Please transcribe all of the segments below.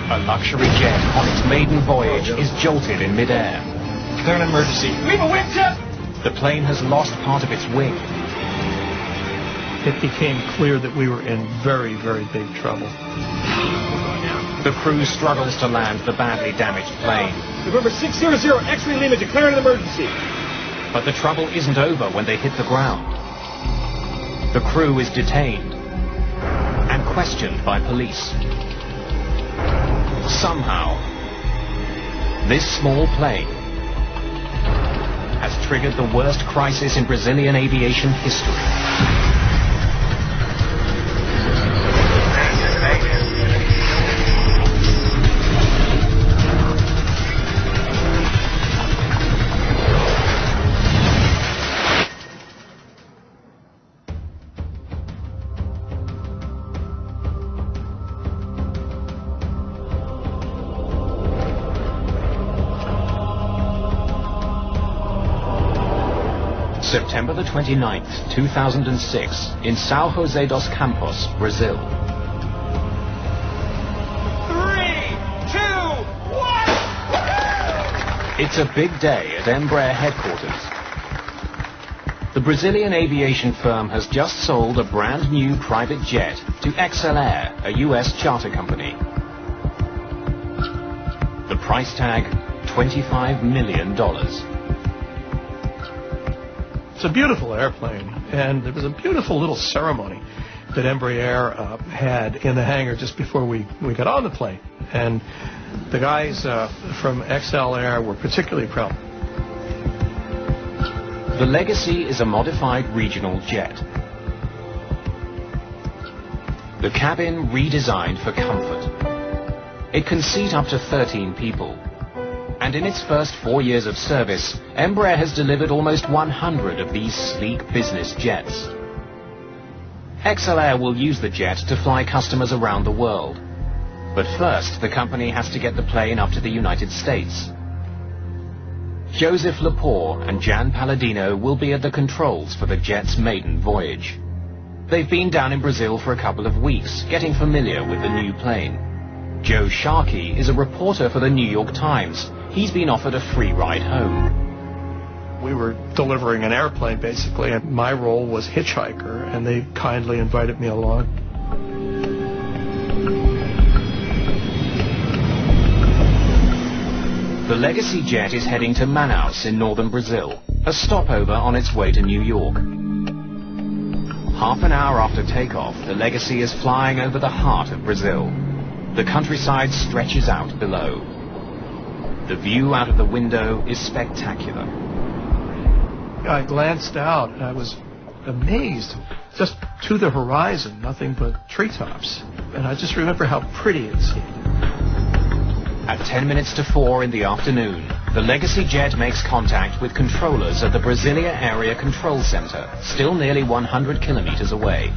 A luxury jet on its maiden voyage is jolted in midair. Declare an emergency. Leave a wing tip! The plane has lost part of its wing. It became clear that we were in very, very big trouble. The crew struggles to land the badly damaged plane. November 600, X-ray Lima, declare an emergency. But the trouble isn't over when they hit the ground. The crew is detained and questioned by police. Somehow, this small plane has triggered the worst crisis in Brazilian aviation history. September the 29th, 2006, in São José dos Campos, Brazil. 3, 2, 1! It's a big day at Embraer headquarters. The Brazilian aviation firm has just sold a brand new private jet to XLR, a US charter company. The price tag, $25 million. It's a beautiful airplane, and there was a beautiful little ceremony that Embraer had in the hangar just before we got on the plane. And the guys from XLR were particularly proud. The Legacy is a modified regional jet. The cabin redesigned for comfort. It can seat up to 13 people. And in its first 4 years of service, Embraer has delivered almost 100 of these sleek business jets. XLR will use the jet to fly customers around the world. But first, the company has to get the plane up to the United States. Joseph Lepore and Jan Palladino will be at the controls for the jet's maiden voyage. They've been down in Brazil for a couple of weeks, getting familiar with the new plane. Joe Sharkey is a reporter for the New York Times. He's been offered a free ride home. We were delivering an airplane, basically, and my role was hitchhiker, and they kindly invited me along. The Legacy jet is heading to Manaus in northern Brazil, a stopover on its way to New York. Half an hour after takeoff, the Legacy is flying over the heart of Brazil. The countryside stretches out below. The view out of the window is spectacular. I glanced out and I was amazed. Just to the horizon, nothing but treetops. And I just remember how pretty it seemed. At 10 minutes to 4 in the afternoon, the Legacy jet makes contact with controllers at the Brasilia Area Control Center, still nearly 100 kilometers away.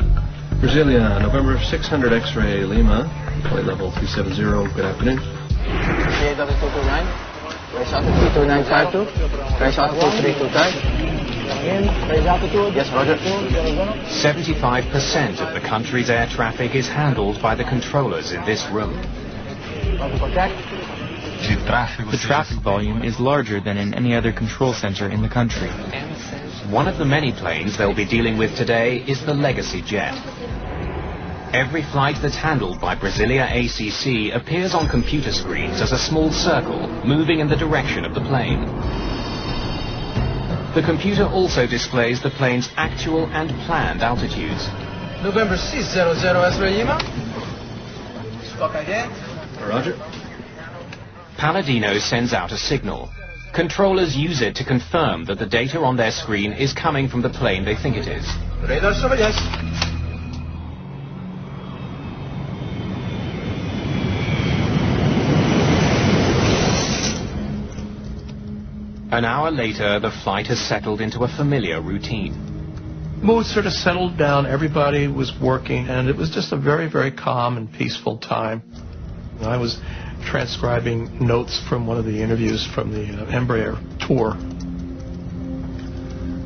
Brasilia, November 600 X-ray Lima, flight level 370, good afternoon. Yes, Roger. 75% of the country's air traffic is handled by the controllers in this room. The traffic volume is larger than in any other control center in the country. One of the many planes they'll be dealing with today is the Legacy jet. Every flight that's handled by Brasilia ACC appears on computer screens as a small circle moving in the direction of the plane. The computer also displays the plane's actual and planned altitudes. November 600, X-ray Lima. Stock again. Roger. Palladino sends out a signal. Controllers use it to confirm that the data on their screen is coming from the plane they think it is. Radar surveillance. An hour later, the flight has settled into a familiar routine. Mood sort of settled down, everybody was working, and it was just a very, very calm and peaceful time. I was transcribing notes from one of the interviews from the Embraer tour.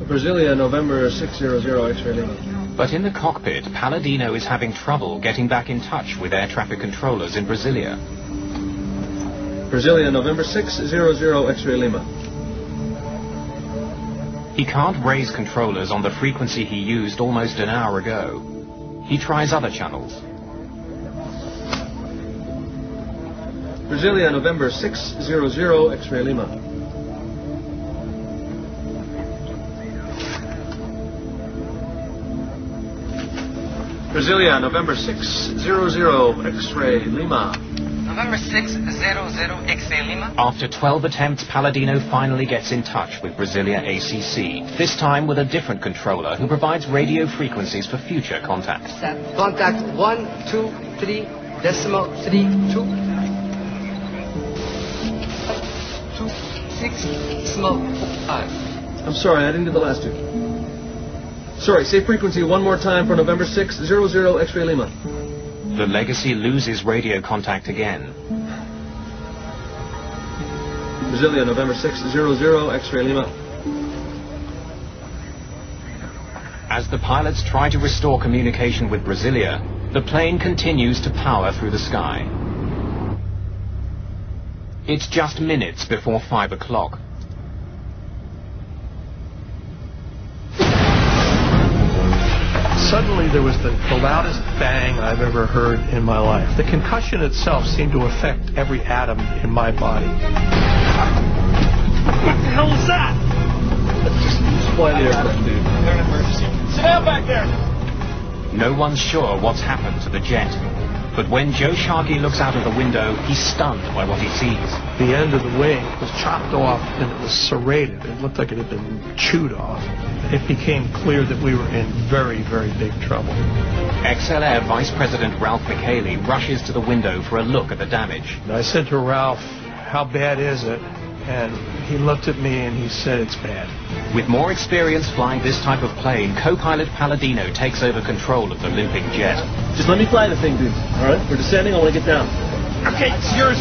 Brasilia, November 600 X-ray Lima. But in the cockpit, Palladino is having trouble getting back in touch with air traffic controllers in Brasilia. Brasilia, November 600 X-ray Lima. He can't raise controllers on the frequency he used almost an hour ago. He tries other channels. Brasilia, November 600 X-ray Lima. Brasilia, November 600 X-ray Lima. November 600 X-ray Lima. After 12 attempts, Palladino finally gets in touch with Brasilia ACC, this time with a different controller who provides radio frequencies for future contact. Contact 123.32. 26.5. I'm sorry, I didn't do the last two. Sorry, say frequency one more time for November 600 X-ray Lima. The Legacy loses radio contact again. Brasilia, November 600 X-ray Lima. As the pilots try to restore communication with Brasilia, the plane continues to power through the sky. It's just minutes before 5 o'clock. Suddenly there was the loudest bang I've ever heard in my life. The concussion itself seemed to affect every atom in my body. What the hell was that? Just fly the airplane, dude. They're an emergency. Sit down back there! No one's sure what's happened to the jet. But when Joe Sharkey looks out of the window, he's stunned by what he sees. The end of the wing was chopped off and it was serrated. It looked like it had been chewed off. It became clear that we were in very, very big trouble. XLR Vice President Ralph McHaley rushes to the window for a look at the damage. And I said to Ralph, "How bad is it?" And he looked at me and he said, "It's bad." With more experience flying this type of plane, co-pilot Palladino takes over control of the looping jet. Just let me fly the thing, dude. All right? We're descending. I want to get down. Okay, it's yours.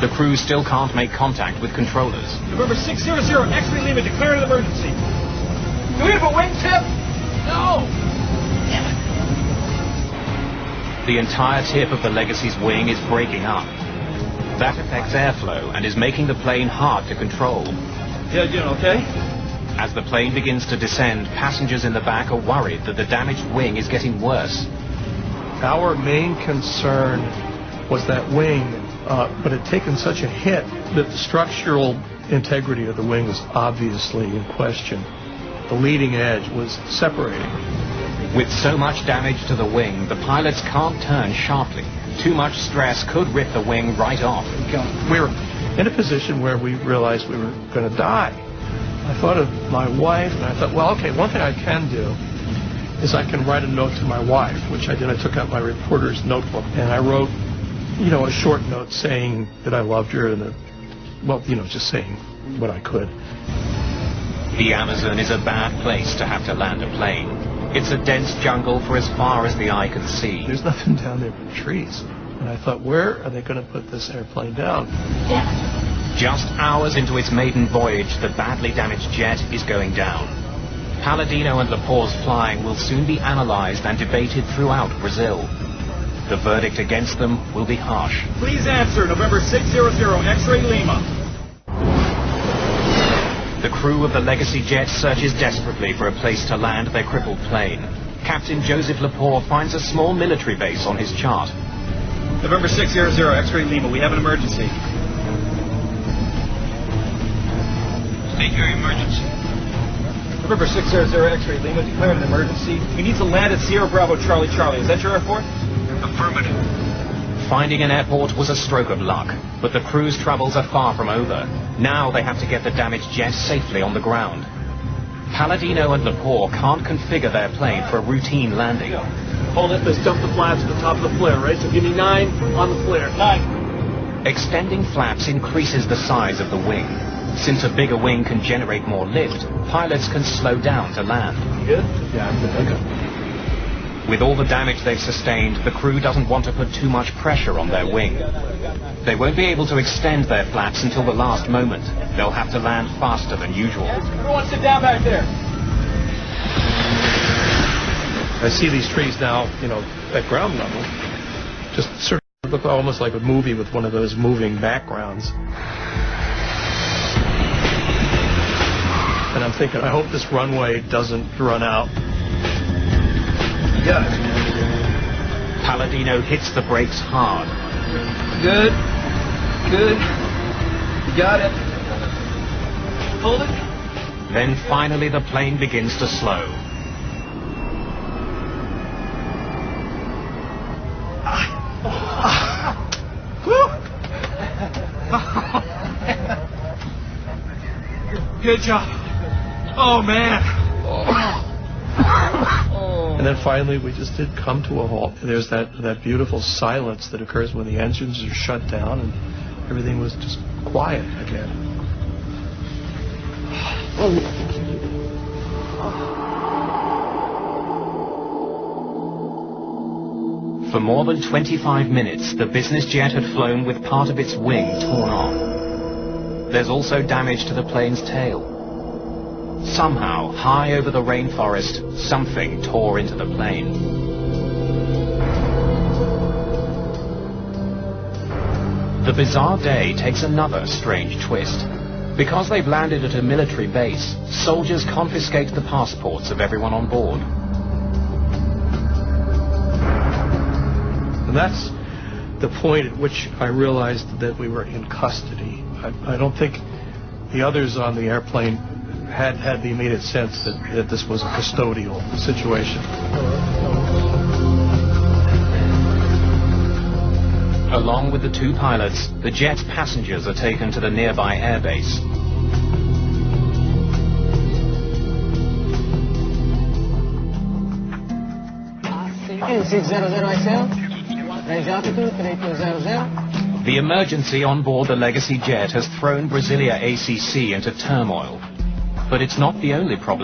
The crew still can't make contact with controllers. November 600 X-ray Lima, declare an emergency. Do we have a wingtip? No! Damn it. The entire tip of the Legacy's wing is breaking up. That affects airflow and is making the plane hard to control. Yeah, you doing okay? As the plane begins to descend, passengers in the back are worried that the damaged wing is getting worse. Our main concern was that wing, but it had taken such a hit that the structural integrity of the wing was obviously in question. The leading edge was separating. With so much damage to the wing, the pilots can't turn sharply. Too much stress could rip the wing right off. We were in a position where we realized we were going to die. I thought of my wife, and I thought, well, okay, one thing I can do is I can write a note to my wife, which I did. I took out my reporter's notebook, and I wrote, a short note saying that I loved her, and just saying what I could. The Amazon is a bad place to have to land a plane. It's a dense jungle for as far as the eye can see. There's nothing down there but trees. And I thought, where are they going to put this airplane down? Just hours into its maiden voyage, the badly damaged jet is going down. Palladino and Lepore's flying will soon be analyzed and debated throughout Brazil. The verdict against them will be harsh. Please answer, November 600 X-ray Lima. The crew of the Legacy jet searches desperately for a place to land their crippled plane. Captain Joseph Lepore finds a small military base on his chart. November 600 X-ray Lima, we have an emergency. State your emergency. November 600 X-ray Lima, declared an emergency. We need to land at Sierra Bravo Charlie Charlie. Is that your airport? Affirmative. Finding an airport was a stroke of luck, but the crew's troubles are far from over. Now they have to get the damaged jet safely on the ground. Palladino and Lepore can't configure their plane for a routine landing. Hold it, let's dump the flaps at the top of the flare, right? So give me 9 on the flare. 9. Extending flaps increases the size of the wing. Since a bigger wing can generate more lift, pilots can slow down to land. You good? Yeah, I'm good. Okay. With all the damage they've sustained, the crew doesn't want to put too much pressure on their wing. They won't be able to extend their flaps until the last moment. They'll have to land faster than usual. Everyone sit down back there. I see these trees now, at ground level, just sort of looked almost like a movie with one of those moving backgrounds. And I'm thinking, I hope this runway doesn't run out. Got it. Palladino hits the brakes hard. Good. Good. You got it. Hold it. Then finally the plane begins to slow. Good job. Oh, man. And then finally we just did come to a halt. There's that beautiful silence that occurs when the engines are shut down and everything was just quiet again. For more than 25 minutes, the business jet had flown with part of its wing torn off. There's also damage to the plane's tail. Somehow, high over the rainforest, something tore into the plane. The bizarre day takes another strange twist. Because they've landed at a military base, soldiers confiscate the passports of everyone on board. And that's the point at which I realized that we were in custody. I don't think the others on the airplane had the immediate sense that this was a custodial situation. Along with the two pilots, the jet's passengers are taken to the nearby airbase. The emergency on board the Legacy jet has thrown Brasilia ACC into turmoil. But it's not the only problem.